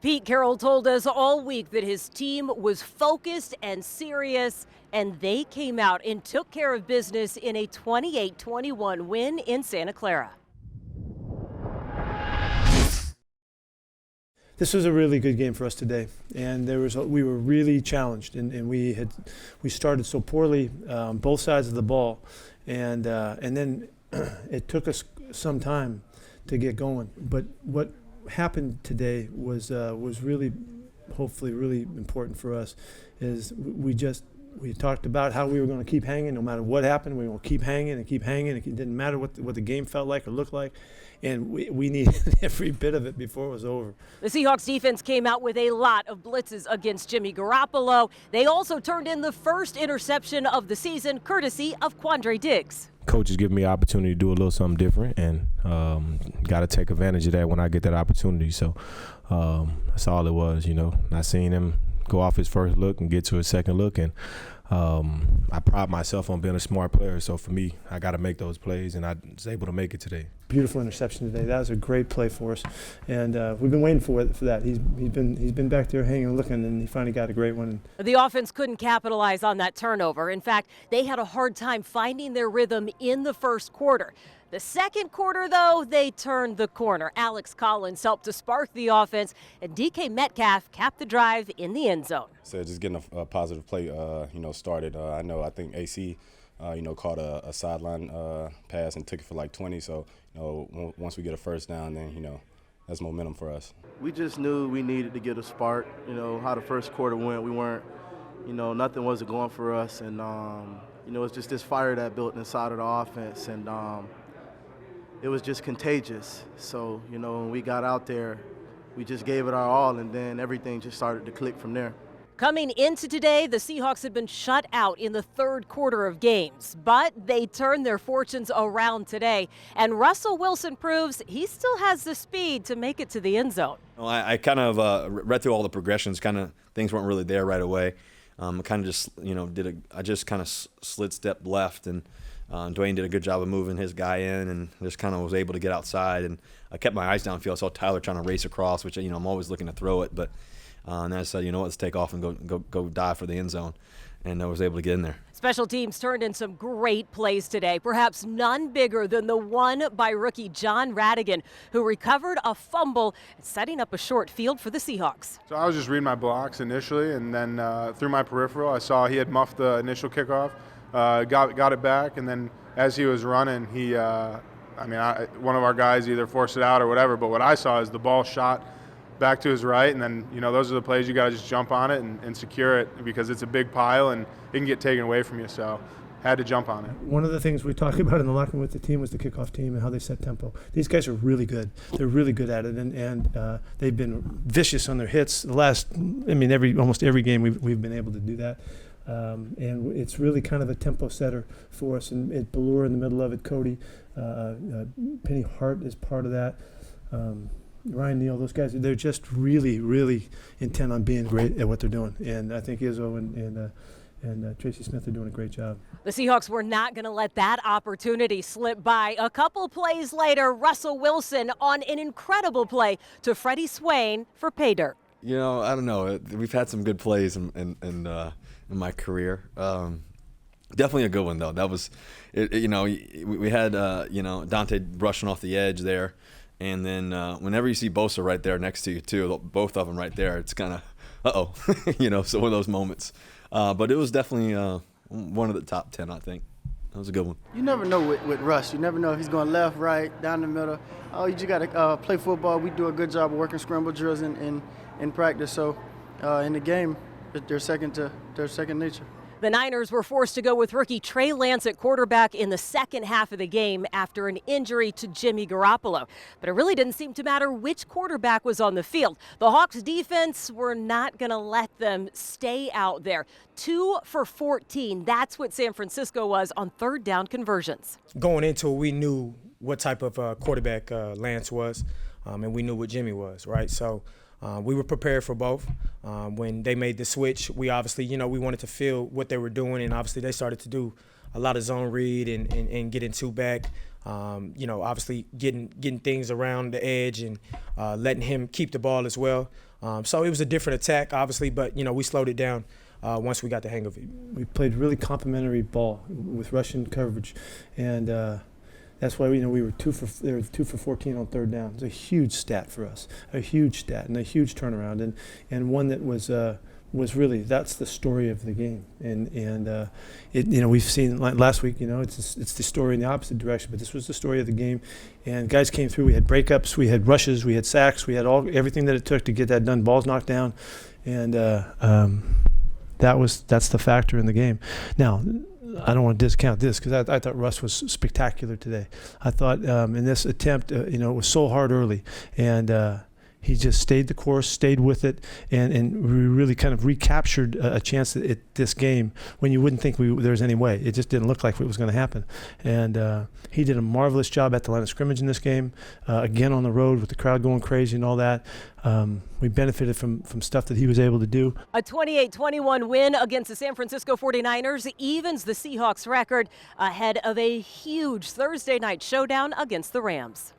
Pete Carroll told us all week that his team was focused and serious, and they came out and took care of business in a 28-21 win in Santa Clara. This was a really good game for us today, and we were really challenged, and we started so poorly both sides of the ball, and then it took us some time to get going. But what happened today was really, hopefully, really important for us. Is we talked about how we were going to keep hanging no matter what happened. We were going to keep hanging and keep hanging. It didn't matter what the game felt like or looked like. And we needed every bit of it before it was over. The Seahawks defense came out with a lot of blitzes against Jimmy Garoppolo. They also turned in the first interception of the season, courtesy of Quandre Diggs. Coach has given me an opportunity to do a little something different, and got to take advantage of that when I get that opportunity. So that's all it was, Not seeing him go off his first look and get to his second look, and I pride myself on being a smart player. So for me, I got to make those plays, and I was able to make it today. Beautiful interception today. That was a great play for us, and we've been waiting for that. He's been back there hanging and looking, and he finally got a great one. The offense couldn't capitalize on that turnover. In fact, they had a hard time finding their rhythm in the first quarter. The second quarter, though, they turned the corner. Alex Collins helped to spark the offense, and DK Metcalf capped the drive in the end zone. So just getting a positive play, started. I think AC, caught a sideline pass and took it for like 20. So, once we get a first down, then, that's momentum for us. We just knew we needed to get a spark. How the first quarter went, we weren't, nothing wasn't going for us. And, it's just this fire that built inside of the offense. And, it was just contagious. So, when we got out there, we just gave it our all, and then everything just started to click from there. Coming into today, the Seahawks had been shut out in the third quarter of games, but they turned their fortunes around today. And Russell Wilson proves he still has the speed to make it to the end zone. Well, I kind of read through all the progressions, things weren't really there right away. I just kind of slid step left, and Dwayne did a good job of moving his guy in, and just kind of was able to get outside. And I kept my eyes downfield. I saw Tyler trying to race across, which I'm always looking to throw it, but and I said, let's take off and go dive for the end zone, and I was able to get in there. Special teams turned in some great plays today, perhaps none bigger than the one by rookie John Radigan, who recovered a fumble, setting up a short field for the Seahawks. So I was just reading my blocks initially, and then through my peripheral, I saw he had muffed the initial kickoff, got it back, and then as he was running, one of our guys either forced it out or whatever, but what I saw is the ball shot back to his right, and then those are the plays you got to just jump on it and secure it, because it's a big pile and it can get taken away from you. So had to jump on it. One of the things we talked about in the locker room with the team was the kickoff team and how they set tempo. These guys are really good. They're really good at it, and they've been vicious on their hits. Almost every game we've been able to do that. And it's really kind of a tempo setter for us. And Ballure in the middle of it, Cody, Penny Hart is part of that. Ryan Neal, those guys, they're just really, really intent on being great at what they're doing. And I think Izzo and Tracy Smith are doing a great job. The Seahawks were not going to let that opportunity slip by. A couple plays later, Russell Wilson on an incredible play to Freddie Swain for pay dirt. I don't know. We've had some good plays in my career. Definitely a good one, though. That was, we had, Dante brushing off the edge there. And then whenever you see Bosa right there next to you, too, both of them right there, it's kind of, so one of those moments. But it was definitely one of the top 10, I think. That was a good one. You never know with Russ. You never know if he's going left, right, down the middle. Oh, you just got to play football. We do a good job of working scramble drills in practice. So in the game, they're second nature. The Niners were forced to go with rookie Trey Lance at quarterback in the second half of the game after an injury to Jimmy Garoppolo. But it really didn't seem to matter which quarterback was on the field. The Hawks defense were not going to let them stay out there. 2 for 14. That's what San Francisco was on third down conversions. Going into it, we knew what type of quarterback Lance was, and we knew what Jimmy was, right? So we were prepared for both. When they made the switch, we obviously, we wanted to feel what they were doing, and obviously they started to do a lot of zone read and get in two back. Obviously getting things around the edge and letting him keep the ball as well. So it was a different attack, obviously, but we slowed it down once we got the hang of it. We played really complementary ball with Russian coverage, and that's why we were 2 for 14 on third down. It's a huge stat for us, a huge stat and a huge turnaround, and one that was really, that's the story of the game. And we've seen last week, it's the story in the opposite direction, but this was the story of the game. And guys came through. We had breakups, we had rushes, we had sacks, we had everything that it took to get that done. Balls knocked down, and that's the factor in the game. Now, I don't want to discount this because I thought Russ was spectacular today. I thought in this attempt, it was so hard early, and he just stayed the course, stayed with it, and we really kind of recaptured a chance at this game when you wouldn't think there was any way. It just didn't look like it was going to happen. And he did a marvelous job at the line of scrimmage in this game, again on the road with the crowd going crazy and all that. We benefited from stuff that he was able to do. A 28-21 win against the San Francisco 49ers evens the Seahawks record ahead of a huge Thursday night showdown against the Rams.